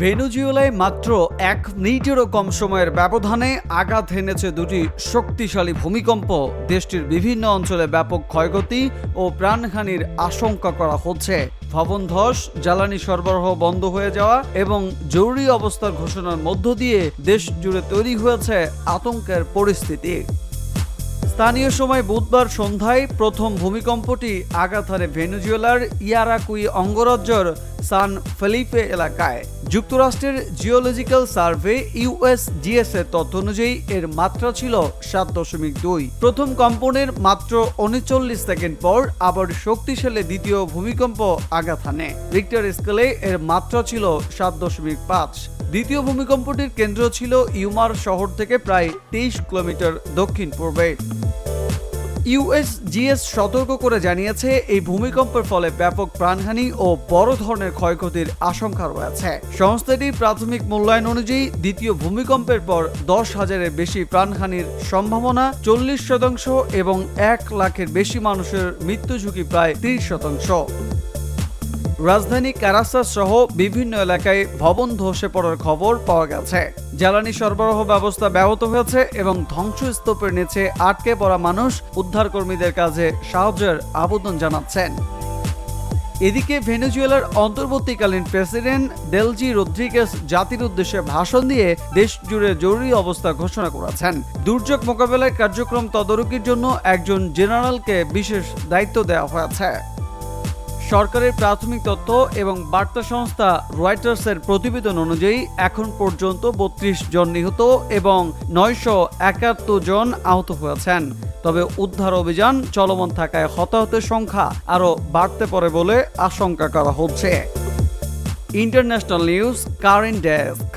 ভেনেজুয়েলায় মাত্র 1 মিনিটেরও কম সময়ের ব্যবধানে আঘাত হেনেছে দুটি শক্তিশালী ভূমিকম্প। দেশটির বিভিন্ন অঞ্চলে ব্যাপক ক্ষয়ক্ষতি ও প্রাণহানির আশঙ্কা করা হচ্ছে। ভবন ধস, জ্বালানি সরবরাহ বন্ধ হয়ে যাওয়া এবং জরুরি অবস্থার ঘোষণার মধ্য দিয়ে দেশ জুড়ে তৈরি হয়েছে আতঙ্কের পরিস্থিতি। স্থানীয় সময় বুধবার সন্ধ্যায় প্রথম ভূমিকম্পটি আঘাত হানে ভেনেজুয়েলার ইয়ারাকুই অঙ্গরাজ্যের সান ফেলিপে এলাকায়। যুক্তরাষ্ট্রের জিওলজিক্যাল সার্ভে ইউএসজিএস এর তথ্য অনুযায়ী এর মাত্রা ছিল 7.2। প্রথম কম্পনের মাত্র 39 সেকেন্ড পর আবার শক্তিশালী দ্বিতীয় ভূমিকম্প আঘাত হানে। রিক্টার স্কেলে এর মাত্রা ছিল 7.5। দ্বিতীয় ভূমিকম্পটির কেন্দ্র ছিল ইউমার শহর থেকে প্রায় 23 কিলোমিটার দক্ষিণ পূর্বে। ইউএসজিএস সতর্ক করে জানিয়েছে, এই ভূমিকম্পের ফলে ব্যাপক প্রাণহানি ও বড় ধরনের ক্ষয়ক্ষতির আশঙ্কা রয়েছে। সংস্থাটির প্রাথমিক মূল্যায়ন অনুযায়ী দ্বিতীয় ভূমিকম্পের পর 10,000-এর বেশি প্রাণহানির সম্ভাবনা 40% এবং 1 লাখের বেশি মানুষের মৃত্যু ঝুঁকি প্রায় 30%। রাজধানী কারাসাস সহ বিভিন্ন এলাকায় ভবন ধসে পড়ার খবর পাওয়া গেছে। জ্বালানি সরবরাহ ব্যবস্থা ব্যাহত হয়েছে এবং ধ্বংসস্তূপের নিচে আটকে পড়া মানুষ উদ্ধারকর্মীদের কাজে সাহায্যের আবেদন জানাচ্ছেন। এদিকে ভেনেজুয়েলার অন্তর্বর্তীকালীন প্রেসিডেন্ট দেলজি রদ্রিগেজ জাতির উদ্দেশ্যে ভাষণ দিয়ে দেশ জুড়ে জরুরি অবস্থা ঘোষণা করেছেন। দুর্যোগ মোকাবেলায় কার্যক্রম তদারকির জন্য একজন জেনারেলকে বিশেষ দায়িত্ব দেওয়া হয়েছে। সরকারের প্রাথমিক তথ্য এবং বার্তা সংস্থা রয়টার্সের প্রতিবেদন অনুযায়ী এখন পর্যন্ত 32 জন নিহত এবং 971 জন আহত হয়েছেন। তবে উদ্ধার অভিযান চলমান থাকায় হতাহতের সংখ্যা আরও বাড়তে পারে বলে আশঙ্কা করা হচ্ছে। International news current desk.